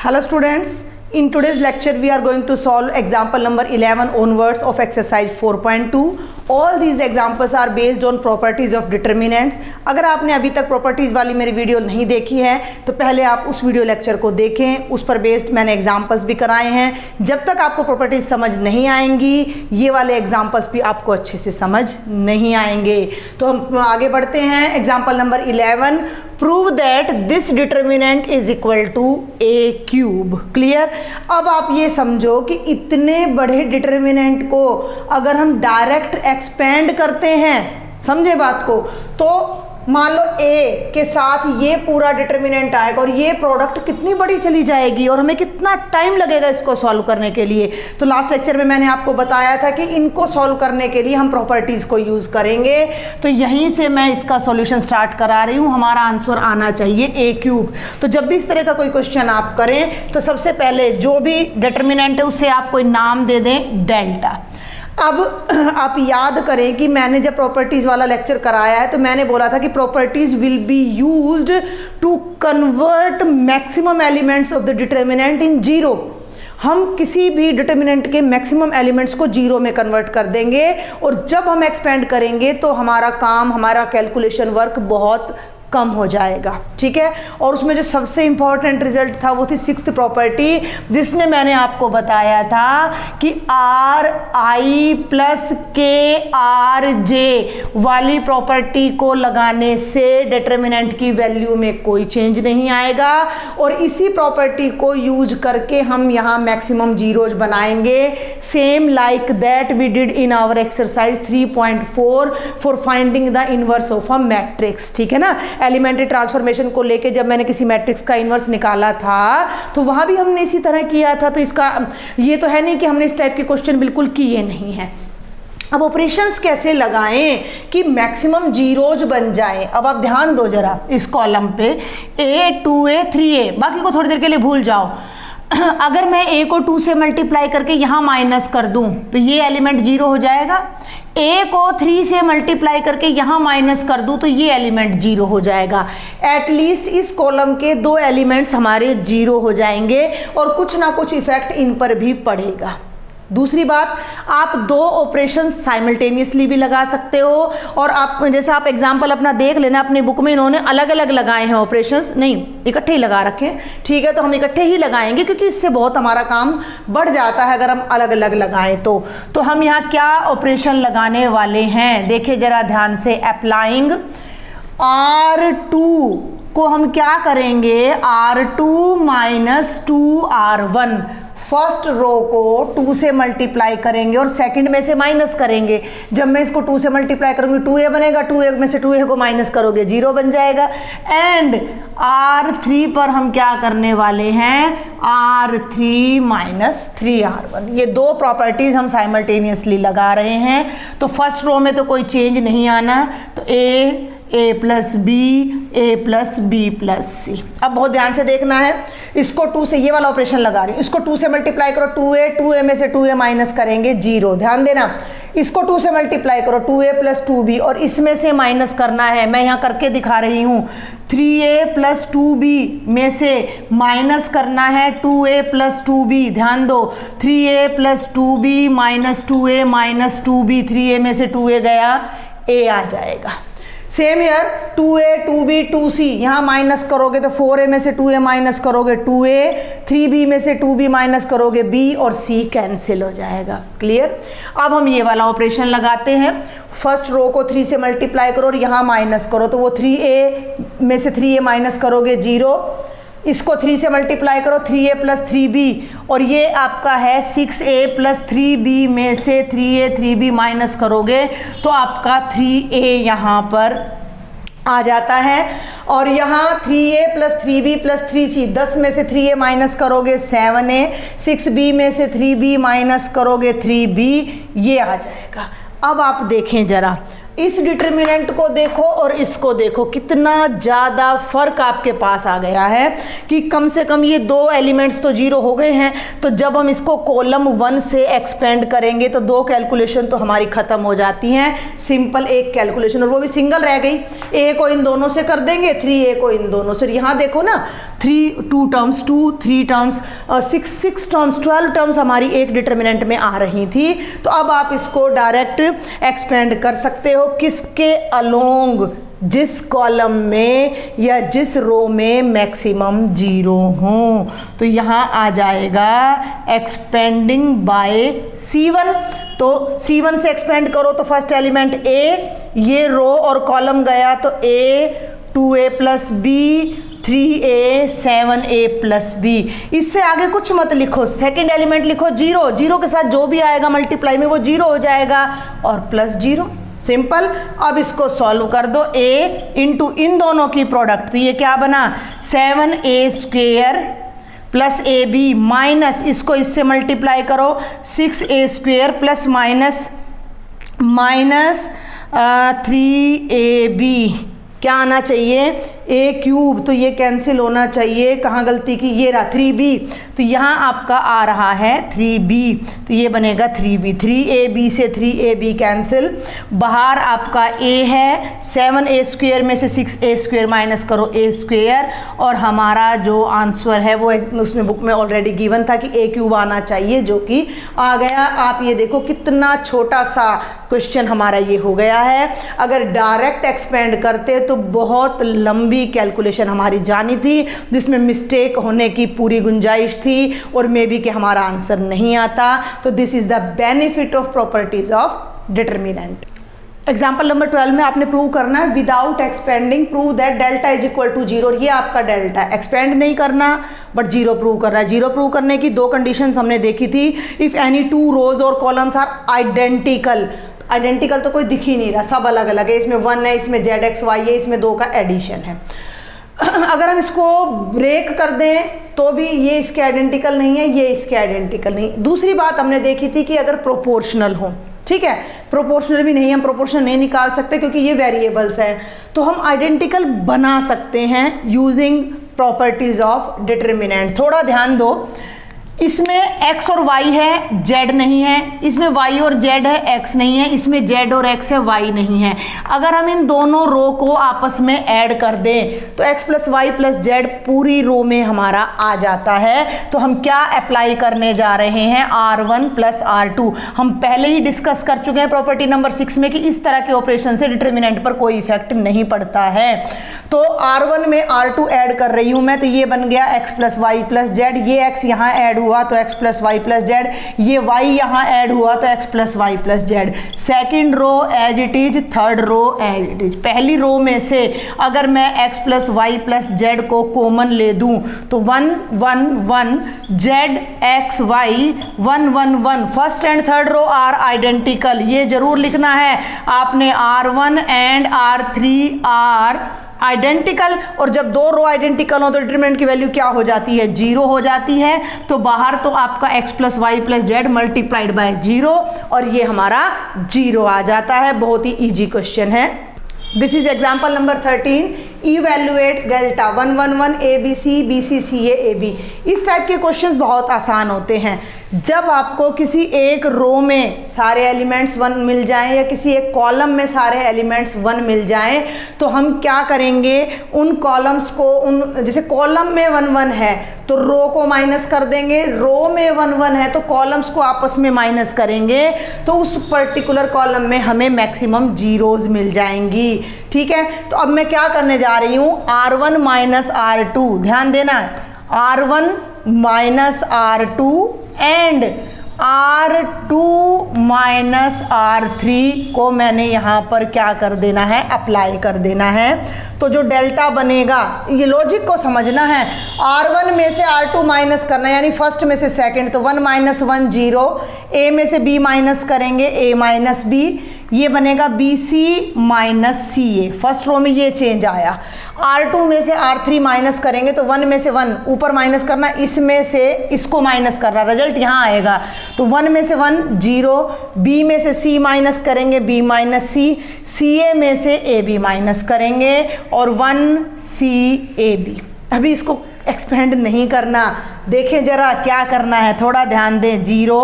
Hello students, in today's lecture we are going to solve example number 11 onwards of exercise 4.2. All these examples are based on properties of determinants. अगर आपने अभी तक properties वाली मेरी video नहीं देखी है तो पहले आप उस वीडियो लेक्चर को देखें, उस पर बेस्ड मैंने एग्जाम्पल्स भी कराए हैं। जब तक आपको प्रॉपर्टीज समझ नहीं आएंगी ये वाले एग्जाम्पल्स भी आपको अच्छे से समझ नहीं आएंगे। तो हम आगे बढ़ते हैं। Example number 11, prove that this determinant is equal to a cube. Clear. अब आप ये समझो कि इतने बड़े डिटर्मिनेंट को अगर हम डायरेक्ट एक्सपेंड करते हैं, समझे बात को, तो मान लो ए के साथ ये पूरा डिटर्मिनेंट आएगा और ये प्रोडक्ट कितनी बड़ी चली जाएगी और हमें कितना टाइम लगेगा इसको सॉल्व करने के लिए। तो लास्ट लेक्चर में मैंने आपको बताया था कि इनको सॉल्व करने के लिए हम प्रॉपर्टीज़ को यूज़ करेंगे। तो यहीं से मैं इसका सॉल्यूशन स्टार्ट करा रही हूँ। हमारा आंसर आना चाहिए ए क्यूब। तो जब भी इस तरह का कोई क्वेश्चन आप करें तो सबसे पहले जो भी डिटर्मिनेंट है उसे आप कोई नाम दे दें डेल्टा। अब आप याद करें कि मैंने जब प्रॉपर्टीज़ वाला लेक्चर कराया है तो मैंने बोला था कि properties will be used to convert maximum elements of the determinant in zero. हम किसी भी डिटर्मिनेंट के मैक्सिमम एलिमेंट्स को जीरो में कन्वर्ट कर देंगे और जब हम एक्सपेंड करेंगे तो हमारा काम, हमारा कैलकुलेशन वर्क बहुत कम हो जाएगा। ठीक है। और उसमें जो सबसे इंपॉर्टेंट रिजल्ट था वो थी सिक्स्थ प्रॉपर्टी, जिसने मैंने आपको बताया था कि आर आई प्लस के आर जे वाली प्रॉपर्टी को लगाने से डिटर्मिनेंट की वैल्यू में कोई चेंज नहीं आएगा। और इसी प्रॉपर्टी को यूज करके हम यहाँ मैक्सिमम जीरोज बनाएंगे, same like that we did in our exercise 3.4 for finding the inverse of a matrix. ठीक है ना। एलिमेंट्री ट्रांसफॉर्मेशन को लेके जब मैंने किसी मैट्रिक्स का इन्वर्स निकाला था तो वहां भी हमने इसी तरह किया था। तो इसका ये तो है नहीं कि हमने इस टाइप के क्वेश्चन बिल्कुल किए नहीं हैं। अब ऑपरेशंस कैसे लगाएं कि मैक्सिमम जीरोज बन जाएं। अब आप ध्यान दो जरा इस कॉलम पे, a 2a 3a, बाकी को थोड़ी देर के लिए भूल जाओ। अगर मैं a को 2 से मल्टीप्लाई करके यहाँ माइनस कर दूं तो ये एलिमेंट जीरो हो जाएगा। a को 3 से मल्टीप्लाई करके यहाँ माइनस कर दूं तो ये एलिमेंट जीरो हो जाएगा। एटलीस्ट इस कॉलम के दो एलिमेंट्स हमारे जीरो हो जाएंगे और कुछ ना कुछ इफेक्ट इन पर भी पड़ेगा। दूसरी बात, आप दो ऑपरेशन साइमल्टेनियसली भी लगा सकते हो। और आप जैसे आप एग्जांपल अपना देख लेना, अपनी बुक में इन्होंने अलग अलग लगाए हैं ऑपरेशंस, नहीं इकट्ठे ही लगा रखे हैं। ठीक है। तो हम इकट्ठे ही लगाएंगे क्योंकि इससे बहुत हमारा काम बढ़ जाता है अगर हम अलग अलग लगाएं तो हम यहाँ क्या ऑपरेशन लगाने वाले हैं देखिए जरा ध्यान से। अप्लाइंग R2 को हम क्या करेंगे, R2 minus 2R1, first row को 2 से मल्टीप्लाई करेंगे और सेकंड में से माइनस करेंगे। जब मैं इसको 2 से मल्टीप्लाई करूंगी 2a बनेगा, 2a में से 2a को माइनस करोगे 0 बन जाएगा। एंड R3 पर हम क्या करने वाले हैं, R3 माइनस 3R1। ये दो प्रॉपर्टीज हम साइमल्टेनियसली लगा रहे हैं। तो फर्स्ट रो में तो कोई चेंज नहीं आना, तो a plus b plus c। अब बहुत ध्यान से देखना है, इसको 2 से, ये वाला ऑपरेशन लगा रही हूँ, इसको 2 से मल्टीप्लाई करो 2a में से 2a माइनस करेंगे 0। ध्यान देना, इसको 2 से मल्टीप्लाई करो 2a प्लस 2b और इसमें से माइनस करना है, मैं यहाँ करके दिखा रही हूँ। 3a प्लस 2b में से माइनस करना है 2a प्लस 2b। ध्यान दो, 3a plus 2b minus 2a minus 2b, 3a में से 2a गया, a आ जाएगा। सेम यार 2a 2b 2c, यहाँ माइनस करोगे तो 4a में से 2a माइनस करोगे 2a, 3b में से 2b माइनस करोगे b और c कैंसिल हो जाएगा। क्लियर। अब हम ये वाला ऑपरेशन लगाते हैं। फर्स्ट रो को 3 से मल्टीप्लाई करो और यहाँ माइनस करो तो वो 3a में से 3a माइनस करोगे 0। इसको 3 से मल्टीप्लाई करो 3a प्लस 3b और ये आपका है 6a प्लस 3b में से 3a 3b माइनस करोगे तो आपका 3a यहाँ पर आ जाता है। और यहाँ 3a plus 3b plus 3c, 10 में से 3a माइनस करोगे 7a, 6b में से 3b माइनस करोगे 3b, ये आ जाएगा। अब आप देखें जरा, इस डिटर्मिनेंट को देखो और इसको देखो, कितना ज़्यादा फर्क आपके पास आ गया है कि कम से कम ये दो एलिमेंट्स तो जीरो हो गए हैं। तो जब हम इसको कॉलम 1 से एक्सपेंड करेंगे तो दो कैलकुलेशन तो हमारी ख़त्म हो जाती हैं। सिंपल एक कैलकुलेशन, और वो भी सिंगल रह गई। ए को इन दोनों से कर देंगे, 3a को इन दोनों से। यहाँ देखो ना, two terms 3 terms 6 terms 12 terms हमारी एक डिटर्मिनेंट में आ रही थी। तो अब आप इसको डायरेक्ट एक्सपेंड कर सकते हो किसके अलोंग, जिस कॉलम में या जिस रो में मैक्सिमम 0 हो। तो यहाँ आ जाएगा एक्सपेंडिंग बाय C1। तो C1 से एक्सपेंड करो तो फर्स्ट एलिमेंट A, ये रो और कॉलम गया तो A 2A plus B 3A 7A plus B। इससे आगे कुछ मत लिखो, सेकेंड एलिमेंट लिखो 0, 0 के साथ जो भी आएगा मल्टीप्लाई में वो 0 हो जाएगा और प्लस 0, सिंपल। अब इसको सॉल्व कर दो, A इंटू इन दोनों की प्रोडक्ट, तो ये क्या बना 7A square plus AB minus इसको इससे मल्टीप्लाई करो 6A square plus minus 3AB, क्या आना चाहिए A क्यूब, तो ये कैंसिल होना चाहिए, कहाँ गलती की, ये रहा 3B, तो यहाँ आपका आ रहा है 3B, तो ये बनेगा 3B, 3AB से 3AB कैंसिल, बाहर आपका A है, 7A स्क्वेयर में से 6A स्क्वेयर माइनस करो A स्क्वेयर, और हमारा जो आंसर है वो उसमें बुक में ऑलरेडी गिवन था कि A क्यूब आना चाहिए, जो कि आ गया। आप ये देखो कितना छोटा सा क्वेश्चन हमारा ये हो गया है। अगर डायरेक्ट एक्सपेंड करते तो बहुत लंबी कैलकुलेशन हमारी जानी थी, जिसमें मिस्टेक होने की पूरी गुंजाइश थी और मे बी कि हमारा आंसर नहीं आता। तो this is the benefit of properties of determinant. Example number 12 में आपने प्रूव करना है without expanding prove that delta is equal to 0, और ये आपका डेल्टा एक्सपेंड नहीं करना बट 0 प्रूव कर रहा है। 0 प्रूव करने की दो कंडीशंस हमने देखी थी, इफ एनी 2 रोज और कॉलम्स आर आइडेंटिकल, आइडेंटिकल तो कोई दिख ही नहीं रहा, सब अलग अलग है, इसमें 1 है, इसमें ZXY है, इसमें 2 का एडिशन है। अगर हम इसको ब्रेक कर दें तो भी ये इसके आइडेंटिकल नहीं है, ये इसके आइडेंटिकल नहीं। दूसरी बात हमने देखी थी कि अगर प्रोपोर्शनल हो, ठीक है, प्रोपोर्शनल भी नहीं, हम प्रोपोर्शनल नहीं निकाल सकते क्योंकि ये वेरिएबल्स हैं, तो हम आइडेंटिकल बना सकते हैं यूजिंग प्रॉपर्टीज ऑफ डिटर्मिनेंट। थोड़ा ध्यान दो, इसमें x और y है, z नहीं है, इसमें y और z है, x नहीं है, इसमें z और x है, y नहीं है। अगर हम इन दोनों रो को आपस में ऐड कर दें तो x plus y plus z पूरी रो में हमारा आ जाता है। तो हम क्या अप्लाई करने जा रहे हैं, R1 प्लस R2। हम पहले ही डिस्कस कर चुके हैं प्रॉपर्टी नंबर 6 में कि इस तरह के ऑपरेशन से डिटर्मिनेंट पर कोई इफेक्ट नहीं पड़ता है। तो R1 में R2 ऐड कर रही हूँ मैं, तो ये बन गया x plus y plus z, ये x यहाँ ऐड हुआ तो x plus y plus z, ये y यहाँ ऐड हुआ तो x plus y plus z. Second row as it is, third row as it is. पहली रो में से अगर मैं x plus y plus z को कॉमन ले दूं तो 1 1 1 z x y 1 1 1, first and third row are identical, ये जरूर लिखना है आपने, R1 and R3 are identical. और जब दो रो आइडेंटिकल हो तो डिटरमिनेंट की वैल्यू क्या हो जाती है, 0 हो जाती है। तो बाहर तो आपका x plus y plus z multiplied by 0 और ये हमारा 0 आ जाता है। बहुत ही इजी क्वेश्चन है। This is example number 13, evaluate delta 1 1 1 ABC BC CA AB। इस टाइप के क्वेश्चंस बहुत आसान होते हैं। जब आपको किसी एक रो में सारे एलिमेंट्स 1 मिल जाएं या किसी एक कॉलम में सारे एलिमेंट्स 1 मिल जाएं तो हम क्या करेंगे, उन कॉलम्स को, उन जैसे कॉलम में 1 1 है तो रो को माइनस कर देंगे, रो में 1 1 है तो कॉलम्स को आपस में माइनस करेंगे, तो उस पर्टिकुलर कॉलम में हमें मैक्सिमम जीरोज मिल जाएंगी। ठीक है, तो अब मैं क्या करने जा रही हूँ, R1 माइनस R2, ध्यान देना, R1 minus R2 and R2 minus R3 को मैंने यहाँ पर क्या कर देना है, अप्लाई कर देना है। तो जो डेल्टा बनेगा, ये लॉजिक को समझना है, R1 में से R2 माइनस करना यानी फर्स्ट में से सेकंड, तो 1 माइनस 1 0, A में से B माइनस करेंगे A माइनस B, ये बनेगा BC minus CA। First row में ये चेंज आया। R2 में से R3 माइनस करेंगे तो 1 में से 1 ऊपर माइनस करना, इसमें से इसको माइनस करना, रिजल्ट यहाँ आएगा। तो 1 में से 1 0, B में से C माइनस करेंगे B माइनस C, CA में से AB माइनस करेंगे और 1CAB। अभी इसको एक्सपेंड नहीं करना, देखें जरा क्या करना है, थोड़ा ध्यान दें। 0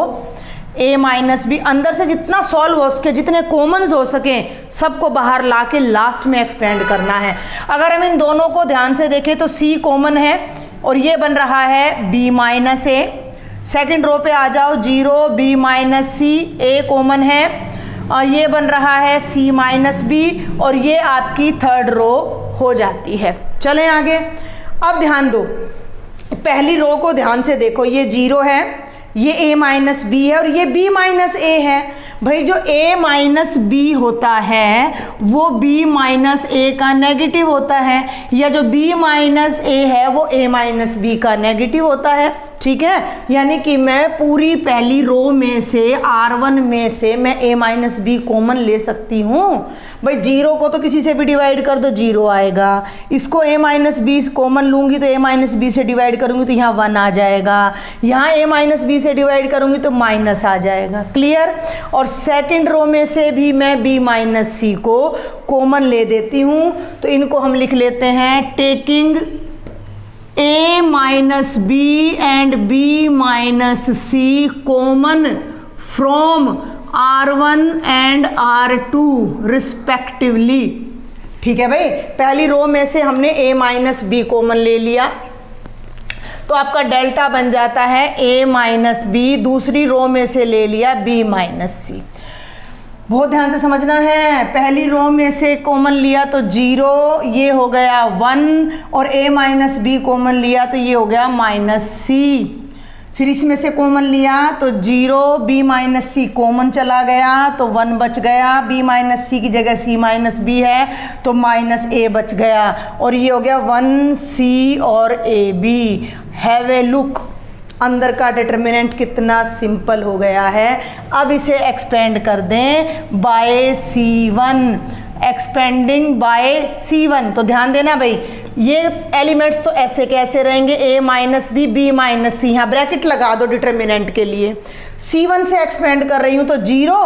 A माइनस बी, अंदर से जितना सॉल्व हो सके, जितने कॉमन्स हो सके सबको बाहर लाके लास्ट में एक्सपेंड करना है। अगर हम इन दोनों को ध्यान से देखें तो C कॉमन है, और ये बन रहा है b माइनस ए। सेकेंड रो पे आ जाओ, 0 b माइनस सी, ए कॉमन है, और ये बन रहा है c माइनस बी, और ये आपकी थर्ड रो हो जाती है। चलें आगे। अब ध्यान दो, पहली रो को ध्यान से देखो, ये 0 है, ये a माइनस बी है, और ये b माइनस ए है। भाई जो a माइनस बी होता है वो b माइनस ए का नेगेटिव होता है, या जो b माइनस ए है वो a माइनस बी का नेगेटिव होता है। ठीक है, यानी कि मैं पूरी पहली रो में से R1 में से मैं a माइनस बी कॉमन ले सकती हूँ। भाई 0 को तो किसी से भी डिवाइड कर दो 0 आएगा, इसको a माइनस बी कॉमन लूँगी तो a माइनस बी से डिवाइड करूँगी तो यहाँ 1 आ जाएगा, यहाँ a माइनस बी से डिवाइड करूँगी तो माइनस आ जाएगा। क्लियर। और सेकेंड रो में से भी मैं b माइनस सी को कॉमन ले देती हूँ, तो इनको हम लिख लेते हैं taking a minus b and b minus c common from R1 and R2 respectively. ठीक है भाई, पहली रो में से हमने a माइनस बी कॉमन ले लिया तो आपका डेल्टा बन जाता है a माइनस बी, दूसरी रो में से ले लिया b माइनस सी। बहुत ध्यान से समझना है, पहली रो में से कॉमन लिया तो 0, ये हो गया 1, और a माइनस बी कॉमन लिया तो ये हो गया माइनस सी। फिर इसमें से कॉमन लिया तो 0, b माइनस सी कॉमन चला गया तो 1 बच गया, b माइनस सी की जगह c माइनस बी है तो माइनस a बच गया, और ये हो गया 1c और ab। हैव ए लुक, अंदर का डिटर्मिनेंट कितना सिंपल हो गया है। अब इसे एक्सपेंड कर दें bye C1, expanding bye C1। तो ध्यान देना भाई, ये एलिमेंट्स तो ऐसे कैसे रहेंगे, a minus b, b minus c, यहाँ ब्रैकेट लगा दो डिटर्मिनेंट के लिए। C1 से एक्सपेंड कर रही हूँ तो 0,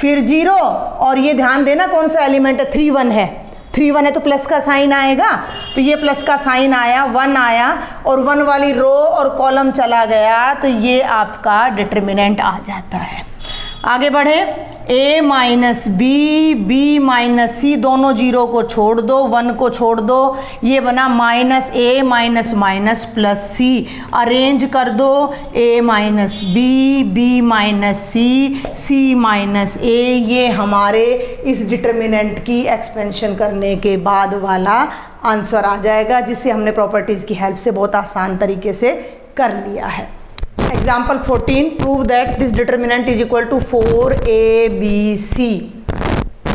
फिर 0, और ये ध्यान देना कौन सा एलिमेंट है, 3 1 है, 3 1 है तो प्लस का साइन आएगा, तो ये प्लस का साइन आया, 1 आया, और 1 वाली रो और कॉलम चला गया, तो ये आपका डिटर्मिनेंट आ जाता है। आगे बढ़े, a minus b, b minus c, दोनों 0 को छोड़ दो, 1 को छोड़ दो, ये बना minus a minus minus plus c. Arrange कर दो, a minus b, b minus c, c minus a, ये हमारे इस डिटर्मिनेंट की एक्सपेंशन करने के बाद वाला आंसर आ जाएगा, जिसे हमने प्रॉपर्टीज़ की हेल्प से बहुत आसान तरीके से कर लिया है। Example 14, prove that this determinant is equal to 4abc।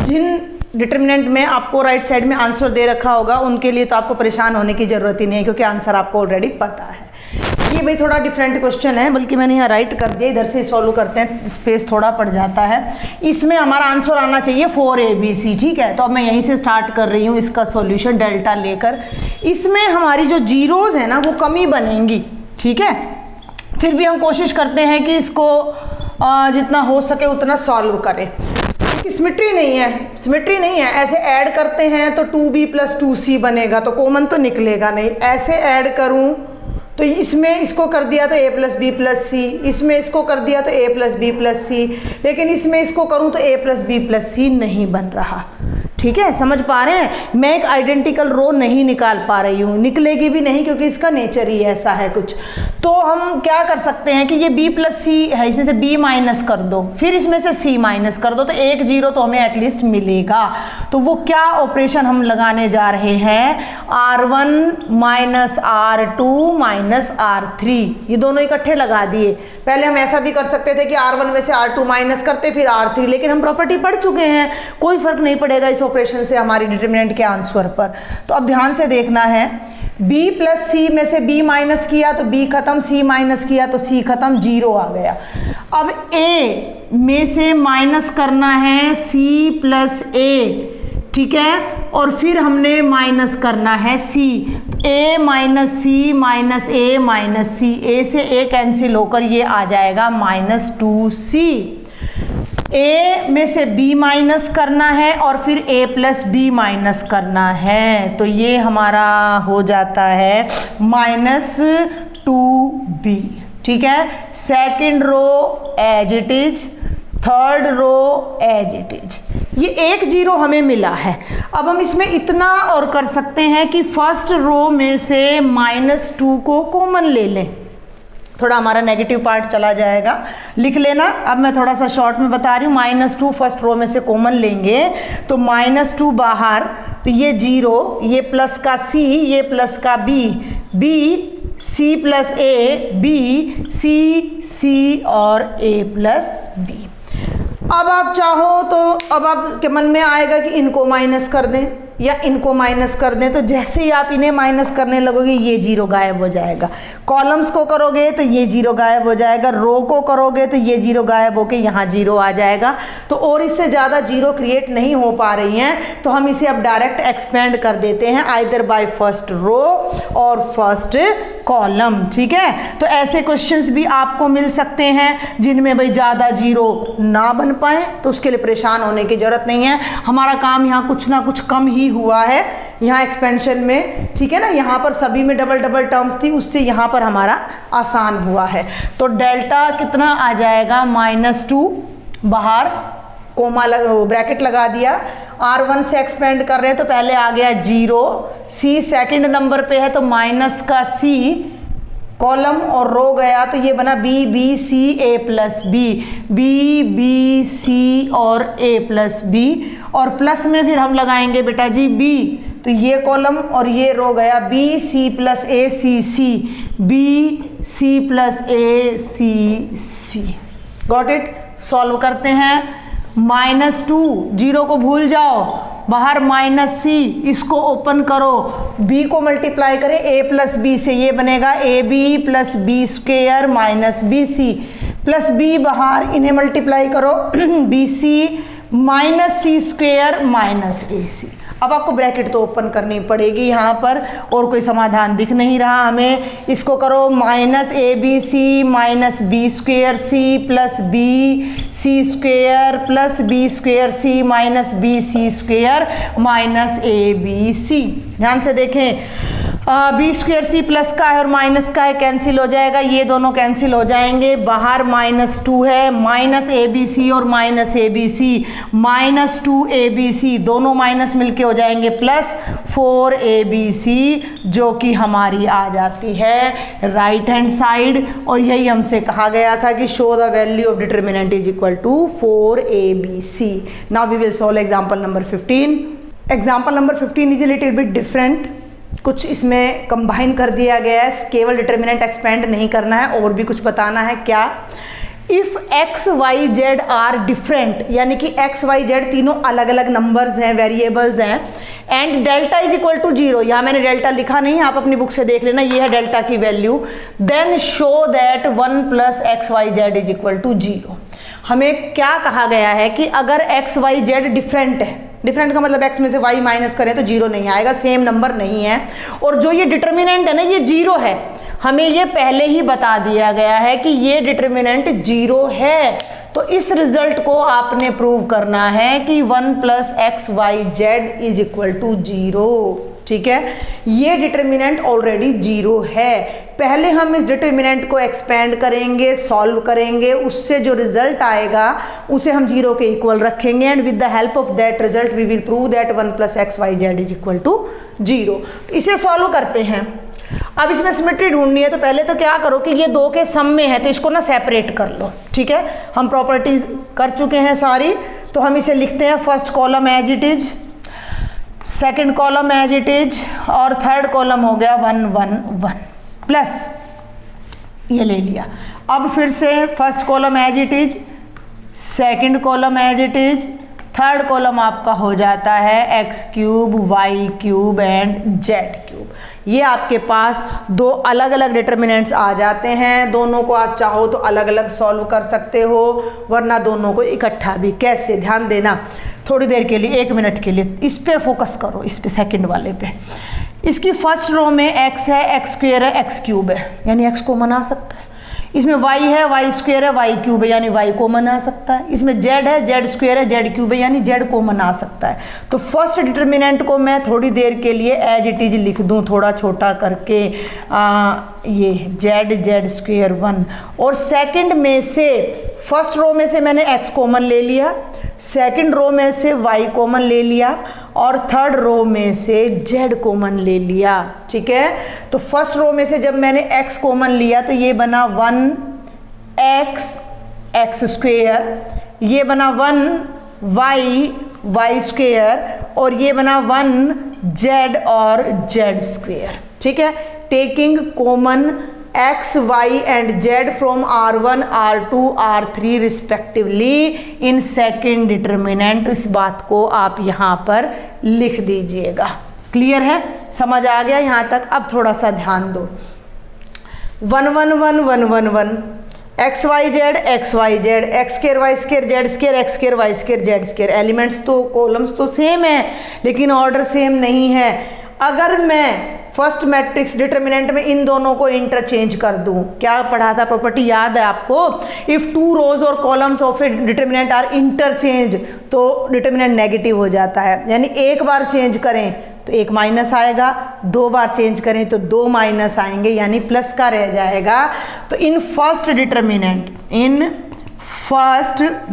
जिन डिटर्मिनेंट में आपको राइट साइड में आंसर दे रखा होगा उनके लिए तो आपको परेशान होने की ज़रूरत ही नहीं है, क्योंकि आंसर आपको ऑलरेडी पता है। ये भाई थोड़ा डिफरेंट क्वेश्चन है, बल्कि मैंने यहाँ राइट कर दिया, इधर से सॉल्व करते हैं, स्पेस थोड़ा पड़ जाता है। इसमें हमारा आंसर आना चाहिए 4abc। ठीक है, तो अब मैं यहीं से स्टार्ट कर रही हूँ इसका सॉल्यूशन डेल्टा लेकर। इसमें हमारी जो जीरोज है ना वो कमी बनेंगी। ठीक है, फिर भी हम कोशिश करते हैं कि इसको जितना हो सके उतना सॉल्व करें, क्योंकि सिमेट्री नहीं है। ऐसे ऐड करते हैं तो 2b प्लस 2c बनेगा, तो कॉमन तो निकलेगा नहीं। ऐसे ऐड करूं तो इसमें इसको कर दिया तो a प्लस बी प्लस सी, इसमें इसको कर दिया तो a प्लस बी प्लस सी, लेकिन इसमें इसको करूं तो a प्लस बी प्लस सी नहीं बन रहा। ठीक है, समझ पा रहे हैं, मैं एक आइडेंटिकल रो नहीं निकाल पा रही हूँ, निकलेगी भी नहीं क्योंकि इसका नेचर ही ऐसा है कुछ। तो हम क्या कर सकते हैं कि ये b प्लस सी है, इसमें से b माइनस कर दो, फिर इसमें से c माइनस कर दो, तो 1 0 तो हमें एटलीस्ट मिलेगा। तो वो क्या ऑपरेशन हम लगाने जा रहे हैं, R1 minus R2 minus R3, ये दोनों इकट्ठे लगा दिए। पहले हम ऐसा भी कर सकते थे कि R1 में से R2 माइनस करते फिर R3, लेकिन हम प्रॉपर्टी पढ़ चुके हैं, कोई फर्क नहीं पड़ेगा इस ऑपरेशन से हमारी डिटर्मिनेंट के आंसर पर। तो अब ध्यान से देखना है, b प्लस सी में से b माइनस किया तो b खत्म, c माइनस किया तो c खत्म, 0 आ गया। अब a में से माइनस करना है c प्लस a, ठीक है, और फिर हमने माइनस करना है c, a minus c minus a minus c, a से a कैंसिल होकर ये आ जाएगा माइनस 2c। a में से b माइनस करना है और फिर a प्लस बी माइनस करना है, तो ये हमारा हो जाता है माइनस 2b। ठीक है, second row as it is, third row as it is. ये एक जीरो हमें मिला है। अब हम इसमें इतना और कर सकते हैं कि फर्स्ट रो में से -2 को कॉमन ले लें, थोड़ा हमारा नेगेटिव पार्ट चला जाएगा, लिख लेना। अब मैं थोड़ा सा शॉर्ट में बता रही हूँ, -2 फर्स्ट रो में से कॉमन लेंगे तो -2 बाहर, तो ये 0, ये प्लस का C, ये प्लस का B, B C plus A, B C और A प्लस B। अब आप चाहो तो अब आपके मन में आएगा कि इनको माइनस कर दें या इनको माइनस कर दें, तो जैसे ही आप इन्हें माइनस करने लगोगे ये जीरो गायब हो जाएगा। कॉलम्स को करोगे तो ये जीरो गायब हो जाएगा, रो को करोगे तो ये जीरो गायब होके यहाँ जीरो आ जाएगा। तो और इससे ज़्यादा जीरो क्रिएट नहीं हो पा रही हैं, तो हम इसे अब डायरेक्ट एक्सपेंड कर देते हैं आइदर बाय फर्स्ट रो और फर्स्ट कॉलम। ठीक है, तो ऐसे क्वेश्चंस भी आपको मिल सकते हैं जिनमें भाई ज़्यादा जीरो ना बन पाए, तो उसके लिए परेशान होने की ज़रूरत नहीं है। हमारा काम यहाँ कुछ ना कुछ कम ही हुआ है यहाँ एक्सपेंशन में। ठीक है ना, यहाँ पर सभी में डबल डबल टर्म्स थी, उससे यहाँ पर हमारा आसान हुआ है। तो डेल्टा कितना आ जाएगा, -2 बाहर कोमा ब्रैकेट लगा दिया, R1 से एक्सपेंड कर रहे हैं तो पहले आ गया 0, C सेकंड नंबर पे है तो माइनस का C, कॉलम और रो गया तो ये बना B B C A plus B, B B C और A प्लस B, और प्लस में फिर हम लगाएंगे बेटा जी B, तो ये कॉलम और ये रो गया B C plus A C C, B C plus A C C। Got it. Solve करते हैं। -2, जीरो को भूल जाओ, बाहर -C, इसको ओपन करो, B को मल्टीप्लाई करें A प्लस B से, ये बनेगा AB plus B square minus BC plus B बाहर, इन्हें मल्टीप्लाई करो BC minus C square minus AC। अब आपको ब्रैकेट तो ओपन करनी पड़ेगी यहाँ पर, और कोई समाधान दिख नहीं रहा हमें। इसको करो -ABC minus B square C plus B C square plus B square C minus BC square minus ABC। ध्यान से देखें, B स्क्वेयर C प्लस का है और माइनस का है, कैंसिल हो जाएगा, ये दोनों कैंसिल हो जाएंगे। बाहर -2 है, माइनस ABC और माइनस ABC, -2ABC दोनों माइनस मिलके हो जाएंगे प्लस 4ABC, जो कि हमारी आ जाती है राइट हैंड साइड। और यही हमसे कहा गया था कि show the value of determinant is equal to 4ABC। Now we will solve example number 15। Example number 15 is a little bit different, कुछ इसमें कंबाइन कर दिया गया है, केवल डिटर्मिनेंट एक्सपेंड नहीं करना है और भी कुछ बताना है। क्या, if x y z are different, यानी कि x y z तीनों अलग अलग नंबर्स हैं, वेरिएबल्स हैं, and delta is equal to 0, यहाँ मैंने डेल्टा लिखा नहीं, आप अपनी बुक से देख लेना, ये है डेल्टा की value, then show that 1 plus x y z is equal to 0। हमें क्या कहा गया है कि अगर x y z डिफरेंट है, डिफरेंट का मतलब x में से y माइनस करें तो 0 नहीं आएगा, सेम नंबर नहीं है, और जो ये डिटर्मिनेंट है ना ये 0 है, हमें ये पहले ही बता दिया गया है कि ये डिटर्मिनेंट 0 है। तो इस रिजल्ट को आपने प्रूव करना है कि 1 plus x y z is equal to 0। ठीक है, ये डिटर्मिनेंट ऑलरेडी 0 है। पहले हम इस डिटर्मिनेंट को एक्सपेंड करेंगे, सॉल्व करेंगे, उससे जो रिजल्ट आएगा उसे हम 0 के इक्वल रखेंगे, and with the help of that result we will prove that 1 plus x y z is equal to 0। तो इसे सॉल्व करते हैं। अब इसमें सिमेट्री ढूंढनी है, तो पहले तो क्या करो कि ये दो के सम में है तो इसको ना सेपरेट कर लो। ठीक है, हम प्रॉपर्टीज कर चुके हैं सारी, तो हम इसे लिखते हैं first column as it is, second column as it is, और थर्ड कॉलम हो गया 1 1 1 प्लस ये ले लिया। अब फिर से first column as it is, second column as it is, third column आपका हो जाता है x cube y cube and z cube. ये आपके पास दो अलग अलग डिटर्मिनेंट्स आ जाते हैं, दोनों को आप चाहो तो अलग अलग सॉल्व कर सकते हो, वरना दोनों को इकट्ठा भी। कैसे, ध्यान देना थोड़ी देर के लिए, 1 मिनट के लिए इस पे फोकस करो, इस पे सेकंड वाले पे। इसकी फर्स्ट रो में x है, x स्क्वेयर है, x क्यूब है, यानी x कॉमन आ सकता है। इसमें y है, y स्क्वेयर है, y क्यूब है, यानी y कॉमन आ सकता है। इसमें z है, z स्क्वेयर है, z क्यूब है, यानी z कॉमन आ सकता है। तो फर्स्ट डिटर्मिनेंट को मैं थोड़ी देर के लिए एज इट इज लिख दूं, थोड़ा छोटा करके, ये z स्क्वेयर 1, और सेकंड में से फर्स्ट रो में से मैंने x कॉमन ले लिया, सेकंड रो में से y कॉमन ले लिया और थर्ड रो में से z कॉमन ले लिया। ठीक है, तो फर्स्ट रो में से जब मैंने x कॉमन लिया तो ये बना 1x स्क्वेयर, ये बना 1y स्क्वेयर और ये बना 1z और z स्क्वेयर। ठीक है, taking common x, y and z from R1, R2, R3 respectively in second determinant. इस बात को आप यहाँ पर लिख दीजिएगा। क्लियर है, समझ आ गया यहाँ तक? अब थोड़ा सा ध्यान दो। 1 1 1 1 1 1 x y z x square y square z square x square y square z square. Elements तो कॉलम्स तो सेम है लेकिन ऑर्डर सेम नहीं है। अगर मैं फर्स्ट मैट्रिक्स डिटर्मिनेंट में इन दोनों को इंटरचेंज कर दूं, क्या पढ़ा था प्रॉपर्टी याद है आपको? इफ टू रोज और columns of a determinant are interchange तो डिटर्मिनेंट नेगेटिव हो जाता है। यानी एक बार चेंज करें तो एक माइनस आएगा, दो बार चेंज करें तो दो माइनस आएंगे, यानी प्लस का रह जाएगा। तो इन फर्स्ट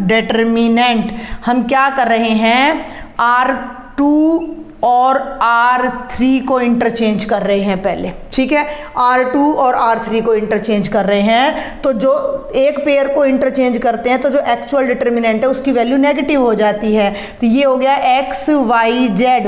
डिटर्मिनेंट हम क्या कर रहे हैं? R2 और R3 को इंटरचेंज कर रहे हैं पहले। ठीक है, R2 और R3 को इंटरचेंज कर रहे हैं। तो जो एक पेयर को इंटरचेंज करते हैं तो जो एक्चुअल डिटर्मिनेंट है उसकी वैल्यू नेगेटिव हो जाती है। तो ये हो गया एक्स वाई जेड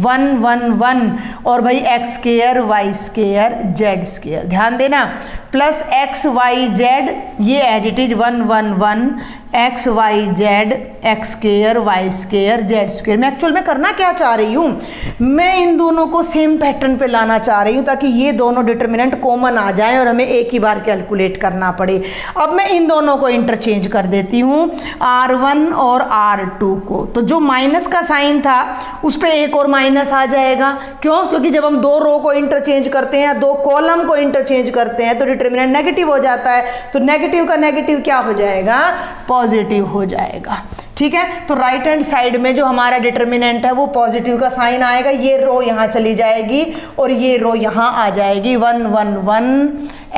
1 1 1 और भाई x square y square z square. ध्यान देना, प्लस एक्स वाई जेड ये as it is 1 1 1 x y z x square y square z square. मैं एक्चुअल में करना क्या चाह रही हूँ? मैं इन दोनों को सेम पैटर्न पे लाना चाह रही हूँ ताकि ये दोनों डिटर्मिनेंट कॉमन आ जाएं और हमें एक ही बार कैलकुलेट करना पड़े। अब मैं इन दोनों को इंटरचेंज कर देती हूँ, R1 और R2 को। तो जो माइनस का साइन था उस पर एक और माइनस आ जाएगा। क्यों? क्योंकि जब हम दो रो को इंटरचेंज करते हैं, दो कॉलम को इंटरचेंज करते हैं तो डिटर्मिनेंट नेगेटिव हो जाता है। तो नेगेटिव का नेगेटिव क्या हो जाएगा? पॉजिटिव हो जाएगा। ठीक है, तो राइट हैंड साइड में जो हमारा डिटर्मिनेंट है वो पॉजिटिव का साइन आएगा। ये रो यहाँ चली जाएगी और ये रो यहाँ आ जाएगी। 1 1 1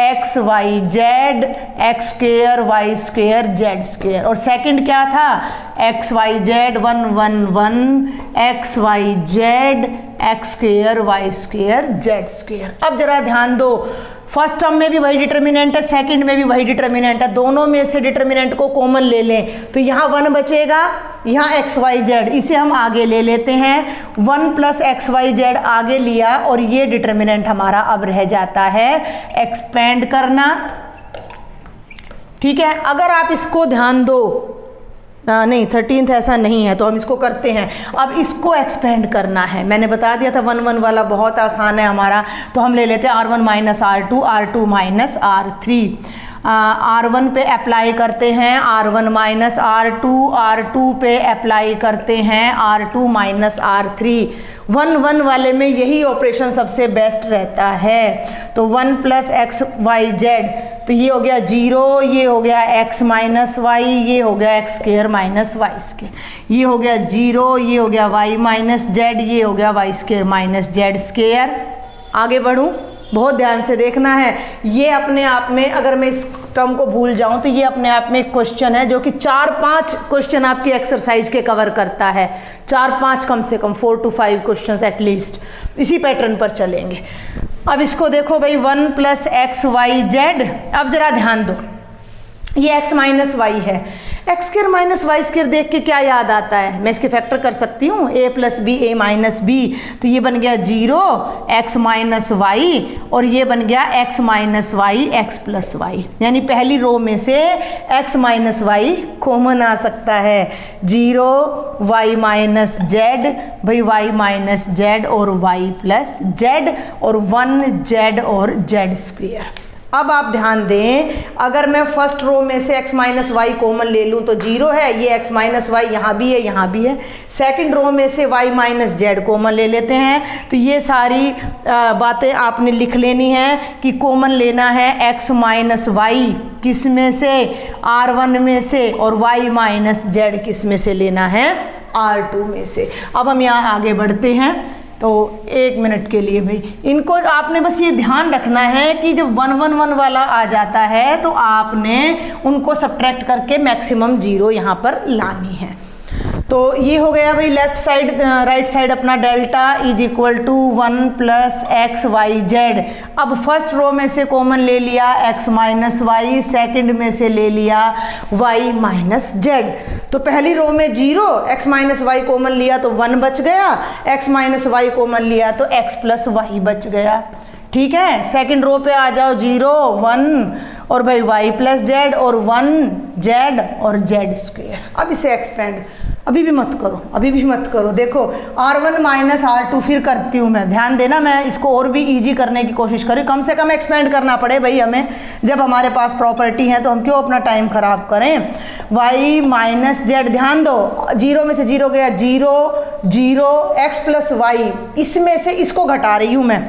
x y z x square y square z square. और सेकंड क्या था? X y z 1 1 1 x y z x square y square z square. अब जरा ध्यान दो, फर्स्ट टर्म में भी वही डिटर्मिनेंट है, सेकंड में भी वही डिटर्मिनेंट है। दोनों में से डिटर्मिनेंट को कॉमन ले लें तो यहाँ 1 बचेगा, यहाँ एक्स वाई जेड, इसे हम आगे ले लेते हैं। 1 प्लस एक्स वाई जेड आगे लिया और ये डिटर्मिनेंट हमारा अब रह जाता है एक्सपेंड करना। ठीक है, अगर आप इसको ध्यान दो, नहीं 13th ऐसा नहीं है तो हम इसको करते हैं। अब इसको एक्सपेंड करना है। मैंने बता दिया था 1 1 वाला बहुत आसान है हमारा, तो हम ले लेते हैं R1 minus R2 R2 minus R3। R1 पे अप्लाई करते हैं R1 माइनस R2, R2 पे अप्लाई करते हैं R2 माइनस R3। 1 1 वाले में यही ऑपरेशन सबसे बेस्ट रहता है। तो 1 प्लस एक्स वाई जेड, तो ये हो गया 0, ये हो गया x माइनस वाई, ये हो गया x square minus y square, ये हो गया 0, ये हो गया y माइनस जेड, ये हो गया y square minus z square. आगे बढ़ूँ, बहुत ध्यान से देखना है। ये अपने आप में, अगर मैं इस टर्म को भूल जाऊं तो ये अपने आप में एक क्वेश्चन है जो कि 4-5 क्वेश्चन आपकी एक्सरसाइज के कवर करता है। 4-5 कम से कम 4 to 5 क्वेश्चन एटलीस्ट इसी पैटर्न पर चलेंगे। अब इसको देखो भाई, 1 प्लस एक्स वाई जेड। अब जरा ध्यान दो, ये x माइनस वाई है। X square minus y square देख के क्या याद आता है? मैं इसके फैक्टर कर सकती हूँ, a plus b a minus b. तो ये बन गया 0 x माइनस वाई और ये बन गया x minus y x plus y. यानी पहली रो में से x माइनस वाई कॉमन आ सकता है। 0 y माइनस जेड, भाई y माइनस जेड और y प्लस जेड और 1 जेड और जेड स्क्वायर। अब आप ध्यान दें, अगर मैं फर्स्ट रो में से x माइनस वाई कॉमन ले लूँ तो 0 है, ये x माइनस वाई यहाँ भी है यहाँ भी है। सेकंड रो में से y माइनस जेड कॉमन ले लेते हैं। तो ये सारी बातें आपने लिख लेनी है कि कॉमन लेना है x माइनस वाई किस में से? R1 में से, और y माइनस जेड किस में से लेना है? R2 में से। अब हम यहाँ आगे बढ़ते हैं। तो 1 मिनट के लिए भाई इनको आपने बस ये ध्यान रखना है कि जब 1 1 1 वाला आ जाता है तो आपने उनको सब्ट्रैक्ट करके मैक्सिमम 0 यहाँ पर लानी है। तो ये हो गया भाई लेफ्ट साइड, राइट साइड अपना delta is equal to 1 plus x y z. अब फर्स्ट रो में से कॉमन ले लिया x माइनस वाई, सेकेंड में से ले लिया y माइनस जेड। तो पहली रो में 0, x माइनस वाई कॉमन लिया तो 1 बच गया, x माइनस वाई कॉमन लिया तो x प्लस वाई बच गया। ठीक है, सेकेंड रो पे आ जाओ, 0 1 और भाई y प्लस जेड और 1 जेड और जेड स्क्वेयर। अब इसे एक्सपेंड अभी भी मत करो, अभी भी मत करो। देखो R1 माइनस R2 फिर करती हूँ मैं, ध्यान देना, मैं इसको और भी इजी करने की कोशिश करी, कम से कम एक्सपेंड करना पड़े भाई हमें, जब हमारे पास प्रॉपर्टी है तो हम क्यों अपना टाइम खराब करें। y माइनस जेड, ध्यान दो 0 में से 0 गया, 0 0 x प्लस वाई, इसमें से इसको घटा रही हूँ मैं,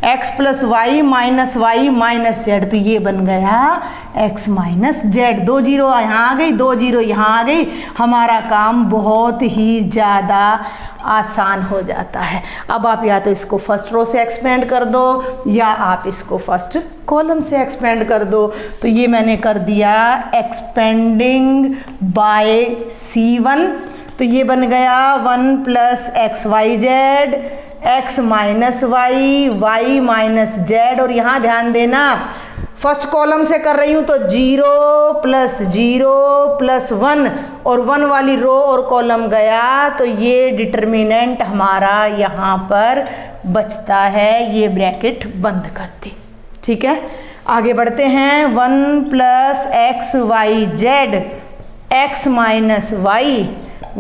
x plus y minus z, तो ये बन गया x माइनस जेड। 2 0 यहाँ आ गई, 2 0 यहाँ आ गई, हमारा काम बहुत ही ज़्यादा आसान हो जाता है। अब आप या तो इसको फर्स्ट रो से एक्सपेंड कर दो या आप इसको फर्स्ट कॉलम से एक्सपेंड कर दो। तो ये मैंने कर दिया एक्सपेंडिंग बाय C1, तो ये बन गया 1 plus x y z, x minus y, y minus z, और यहाँ ध्यान देना फर्स्ट कॉलम से कर रही हूँ तो 0 प्लस 1 और 1 वाली रो और कॉलम गया, तो ये डिटर्मिनेंट हमारा यहाँ पर बचता है, ये ब्रैकेट बंद कर दी। ठीक है, आगे बढ़ते हैं। 1 plus x y z, x minus y,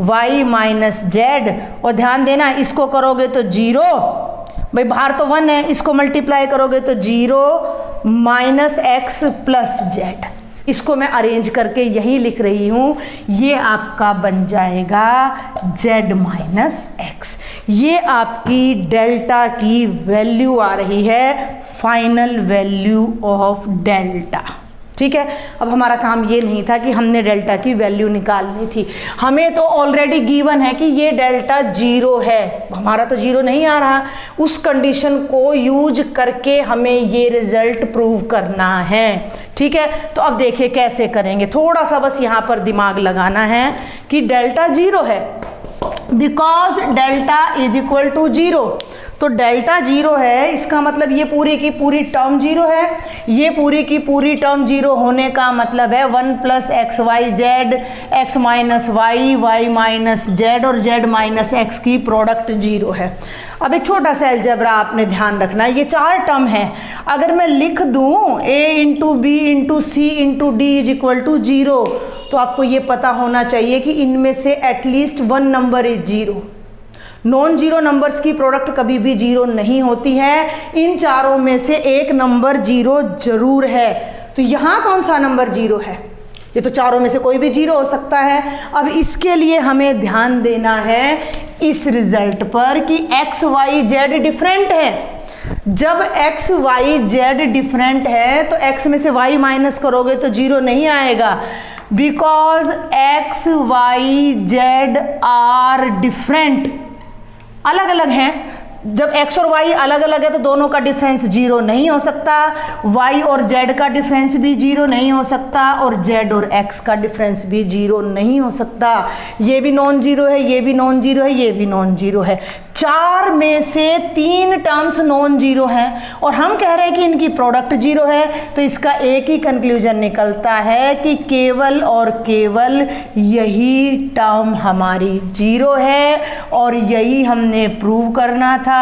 y minus z, और ध्यान देना इसको करोगे तो 0, भाई बाहर तो 1 है, इसको मल्टीप्लाई करोगे तो 0 माइनस एक्स प्लस जेड। इसको मैं अरेंज करके यही लिख रही हूँ, ये आपका बन जाएगा z माइनस एक्स। ये आपकी डेल्टा की वैल्यू आ रही है, फाइनल वैल्यू ऑफ डेल्टा। ठीक है, अब हमारा काम ये नहीं था कि हमने डेल्टा की वैल्यू निकालनी थी, हमें तो ऑलरेडी गिवन है कि ये डेल्टा 0 है, हमारा तो 0 नहीं आ रहा, उस कंडीशन को यूज करके हमें ये रिजल्ट प्रूव करना है। ठीक है, तो अब देखिए कैसे करेंगे, थोड़ा सा बस यहाँ पर दिमाग लगाना है कि डेल्टा 0 है, because delta is equal to 0, तो डेल्टा 0 है, इसका मतलब ये पूरी की पूरी टर्म 0 है, ये पूरी की पूरी टर्म 0 होने का मतलब है 1 plus x y z, x minus y, y minus z और जेड माइनस एक्स की प्रोडक्ट 0 है। अब एक छोटा सा अलजेब्रा आपने ध्यान रखना है, ये 4 टर्म है, अगर मैं लिख दूँ a into b into c into d is equal to 0, तो आपको ये पता होना चाहिए कि इनमें से at least 1 number is 0। Non zero numbers की प्रोडक्ट कभी भी 0 नहीं होती है, इन चारों में से एक नंबर 0 जरूर है। तो यहाँ कौन सा नंबर 0 है, ये तो चारों में से कोई भी 0 हो सकता है। अब इसके लिए हमें ध्यान देना है इस रिजल्ट पर कि एक्स वाई जेड डिफरेंट है। जब एक्स वाई जेड डिफरेंट है तो एक्स में से वाई माइनस करोगे तो 0 नहीं आएगा, because x y z are different, अलग अलग हैं। जब x और y अलग अलग है तो दोनों का डिफरेंस 0 नहीं हो सकता, y और z का डिफरेंस भी 0 नहीं हो सकता, और z और x का डिफरेंस भी 0 नहीं हो सकता। ये भी नॉन जीरो है, ये भी नॉन जीरो है, ये भी नॉन जीरो है। 4 में से 3 टर्म्स नॉन जीरो हैं और हम कह रहे हैं कि इनकी प्रोडक्ट 0 है, तो इसका एक ही कंक्लूजन निकलता है कि केवल और केवल यही टर्म हमारी 0 है, और यही हमने प्रूव करना था।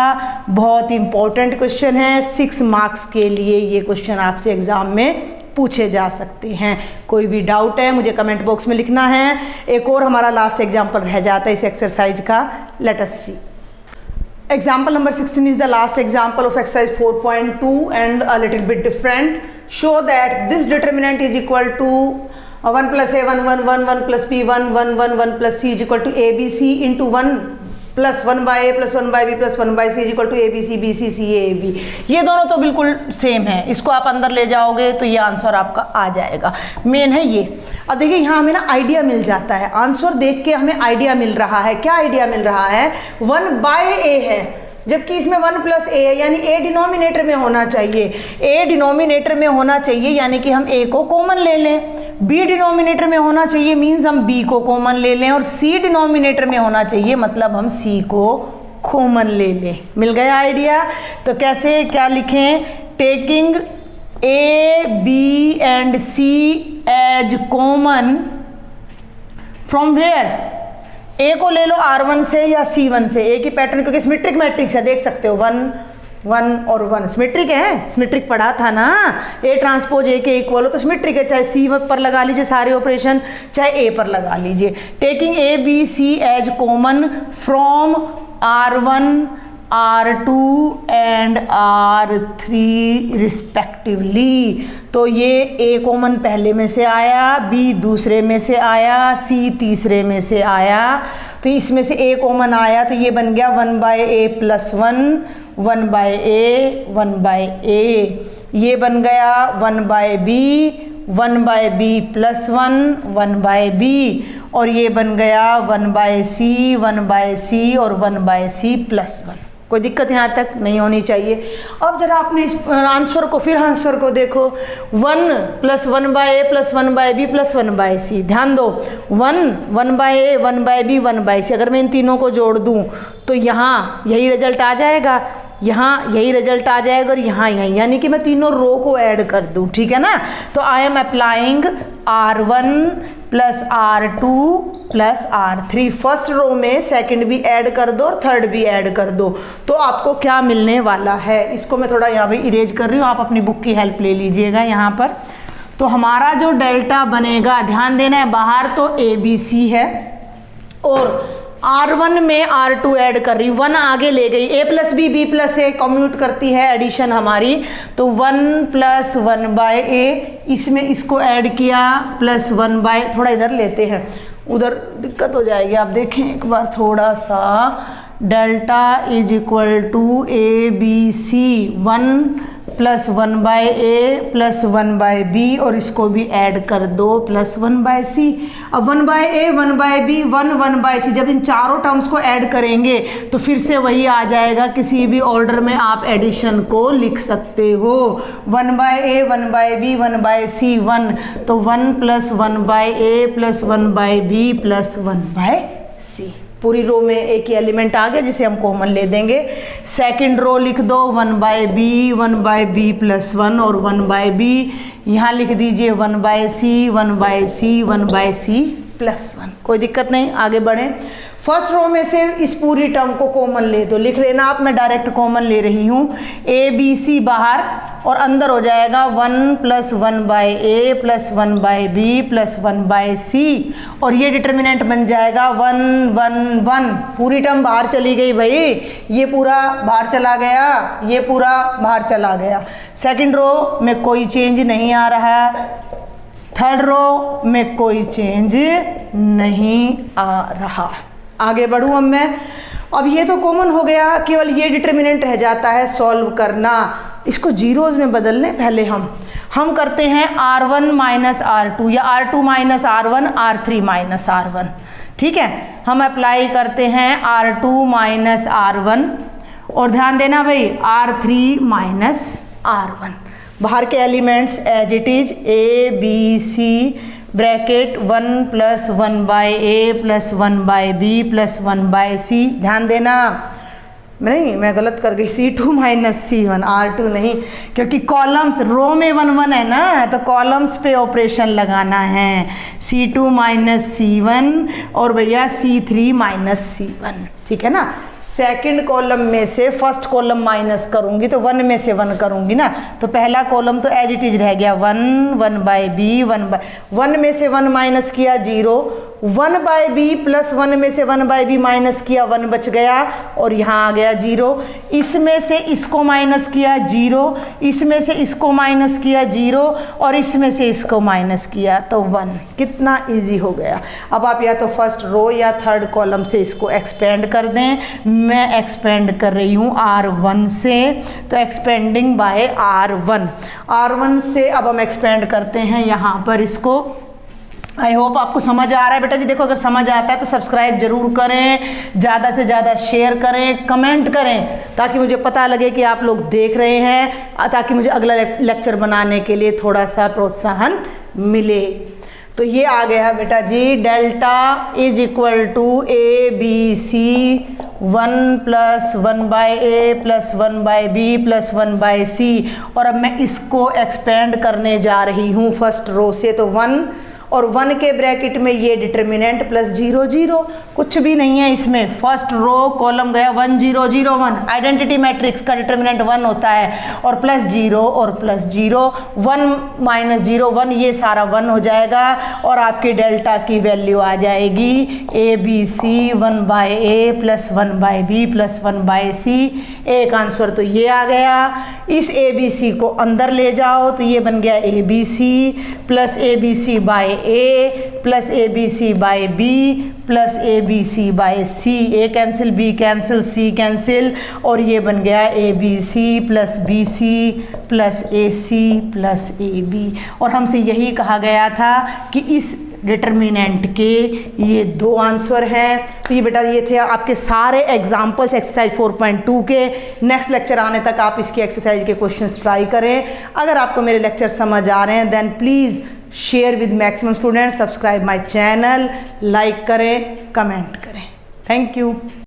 बहुत इंपॉर्टेंट क्वेश्चन है, 6 मार्क्स के लिए ये क्वेश्चन आपसे एग्जाम में पूछे जा सकते हैं। कोई भी डाउट है मुझे कमेंट बॉक्स में लिखना है। एक और हमारा लास्ट एग्जाम्पल रह जाता है इस एक्सरसाइज का, let us C. Example number 16 is the last example of exercise 4.2 and a little bit different. Show that this determinant is equal to 1 plus a 1 1 1 1 plus b 1 1 1 1 plus c is equal to a b c into 1 plus 1 by A plus 1 by B plus 1 by c is equal to A B c b c c a b. ये दोनों तो बिल्कुल same है, इसको आप अंदर ले जाओगे तो ये आंसर आपका आ जाएगा। मेन है ये। अब देखिए यहाँ हमें ना आइडिया मिल जाता है, आंसर देख के हमें आइडिया मिल रहा है। क्या आइडिया मिल रहा है, 1 बाय ए है जबकि इसमें 1 प्लस ए है, यानी ए डिनोमिनेटर में होना चाहिए। ए डिनोमिनेटर में होना चाहिए यानी कि हम ए को कॉमन ले लें। बी डिनोमिनेटर में होना चाहिए मीन्स हम बी को कॉमन ले लें। और सी डिनोमिनेटर में होना चाहिए मतलब हम सी को कॉमन ले लें। मिल गया आइडिया? तो कैसे क्या लिखें? Taking a b and c as common from where? A को ले लो R1 से या C1 से। ए की पैटर्न क्योंकि सिमेट्रिक मैट्रिक्स है, देख सकते हो 1 1 और 1 सिमेट्रिक है, सिमेट्रिक पढ़ा था ना। ए ट्रांसपोज ए के इक्वल हो तो सिमेट्रिक है, चाहे सी पर लगा लीजिए सारे ऑपरेशन, चाहे ए पर लगा लीजिए। Taking a B c as common from R1 R2 and R3 respectively. तो ये ए कॉमन पहले में से आया, बी दूसरे में से आया, सी तीसरे में से आया। तो इसमें से ए कॉमन आया तो ये बन गया 1 by A plus 1, 1 by A, 1 by A. ये बन गया 1 by B, 1 by B plus 1, 1 by B. और ये बन गया 1 बाय सी, 1 बाय सी और 1 बाय सी प्लस 1। कोई दिक्कत यहाँ तक नहीं होनी चाहिए। अब जरा आपने इस आंसर को, फिर आंसर को देखो, 1 plus 1 by A plus 1 by B plus 1 by c. ध्यान दो 1 1 by A, 1 by B, 1 by c. अगर मैं इन तीनों को जोड़ दूँ तो यहाँ यही रिजल्ट आ जाएगा, यहाँ यही रिजल्ट आ जाएगा और यहाँ यही, यानी कि मैं तीनों रो को ऐड कर दूँ। ठीक है ना? तो I am applying R1 plus R2 plus R3। First row में सेकंड भी ऐड कर दो और थर्ड भी ऐड कर दो तो आपको क्या मिलने वाला है। इसको मैं थोड़ा यहाँ पे इरेज कर रही हूँ, आप अपनी बुक की हेल्प ले लीजिएगा यहाँ पर। तो हमारा जो डेल्टा बनेगा, ध्यान देना है, बाहर तो ABC है और R1 में R2 ऐड कर रही, 1 आगे ले गई, A plus B, B plus A commute करती है एडिशन हमारी। तो 1 प्लस 1 बाय ए, इसमें इसको ऐड किया प्लस 1 बाय, थोड़ा इधर लेते हैं, उधर दिक्कत हो जाएगी। आप देखें एक बार थोड़ा सा, delta is equal to A B C, 1 plus 1 by A plus 1 by B और इसको भी ऐड कर दो प्लस 1 बाय सी। अब 1 by A, 1 by B, 1 by सी, जब इन चारों टर्म्स को ऐड करेंगे तो फिर से वही आ जाएगा, किसी भी ऑर्डर में आप एडिशन को लिख सकते हो। 1 by A, 1 by B, 1 by सी, 1, तो 1 plus 1 by A plus 1 by B plus 1 by c. पूरी रो में एक ही एलिमेंट आ गया जिसे हम कॉमन ले देंगे। सेकंड रो लिख दो 1 by B, 1 by B plus 1 और 1 बाय बी। यहाँ लिख दीजिए 1 by C, 1 by C, 1 by C plus 1। कोई दिक्कत नहीं, आगे बढ़ें। फर्स्ट रो में से इस पूरी टर्म को कॉमन ले दो, लिख लेना आप, मैं डायरेक्ट कॉमन ले रही हूँ। ए बी सी बाहर और अंदर हो जाएगा 1 plus 1 by A plus 1 by B plus 1 by c और ये डिटर्मिनेंट बन जाएगा 1 1 1। पूरी टर्म बाहर चली गई भाई, ये पूरा बाहर चला गया, ये पूरा बाहर चला गया। सेकंड रो में कोई चेंज नहीं आ रहा, थर्ड रो में कोई चेंज नहीं आ रहा। आगे बढ़ूँ अब मैं। अब ये तो कॉमन हो गया, केवल ये डिटर्मिनेंट रह जाता है सॉल्व करना। इसको जीरोज़ में बदल लें पहले हम करते हैं R1 माइनस R2 या R2 minus R1, R3 minus R1। ठीक है, हम अप्लाई करते हैं R2 माइनस R1 और ध्यान देना भाई R3 माइनस R1। बाहर के elements as it is a B c bracket 1 plus 1 by A plus 1 by B plus 1 by c. ध्यान देना, नहीं मैं गलत कर गई, C2 माइनस C1, R2 नहीं, क्योंकि कॉलम्स रो में 1 1 है ना, तो कॉलम्स पे ऑपरेशन लगाना है। C2 माइनस C1 और भैया C3 माइनस C1। ठीक है ना? सेकंड कॉलम में से फर्स्ट कॉलम माइनस करूंगी तो 1 में से 1 करूंगी ना, तो पहला कॉलम तो एज इट इज रह गया 1 1 बाय बी 1 में से 1 माइनस किया 0, 1 बाय बी प्लस 1 में से 1 बाय बी माइनस किया 1 बच गया और यहाँ आ गया 0। इसमें से इसको माइनस किया 0, इसमें से इसको माइनस किया 0 और इसमें से इसको माइनस किया तो 1। कितना इजी हो गया। अब आप या तो फर्स्ट रो या थर्ड कॉलम से इसको एक्सपेंड कर दें। मैं एक्सपेंड कर रही हूँ R1 से, तो एक्सपेंडिंग बाय R1 से अब हम एक्सपेंड करते हैं यहाँ पर इसको आई होप आपको समझ आ रहा है बेटा जी। देखो अगर समझ आता है तो सब्सक्राइब जरूर करें, ज़्यादा से ज़्यादा शेयर करें, कमेंट करें, ताकि मुझे पता लगे कि आप लोग देख रहे हैं, ताकि मुझे अगला लेक्चर बनाने के लिए थोड़ा सा प्रोत्साहन मिले। तो ये आ गया बेटा जी, delta is equal to A B C 1 plus 1/a plus 1/b plus 1/c। और अब मैं इसको एक्सपेंड करने जा रही हूँ फर्स्ट रो से, तो 1 और 1 के ब्रैकेट में ये डिटर्मिनेंट प्लस 0 0, कुछ भी नहीं है इसमें। फर्स्ट रो कॉलम गया 1 0 0 1, आइडेंटिटी मैट्रिक्स का डिटर्मिनेंट 1 होता है, और प्लस 0 और प्लस 0, 1 माइनस 0 1, ये सारा 1 हो जाएगा और आपकी डेल्टा की वैल्यू आ जाएगी A B C 1/a plus 1/b plus 1/c। एक आंसर तो ये आ गया। इस ए बी सी को अंदर ले जाओ तो ये बन गया A B C plus A B C by A plus A B C by B plus A B C by C. A cancel, B cancel, C cancel, और ये बन गया A B C plus B C plus A C plus A B. और हमसे यही कहा गया था कि इस डिटर्मिनेंट के ये 2 आंसर हैं। तो ये बेटा ये थे आपके सारे एग्जाम्पल्स एक्सरसाइज 4.2 के। नेक्स्ट लेक्चर आने तक आप इसकी एक्सरसाइज के क्वेश्चंस ट्राई करें। अगर आपको मेरे लेक्चर समझ आ रहे हैं then please share with maximum students, subscribe my channel, like करें, कमेंट करें। Thank you.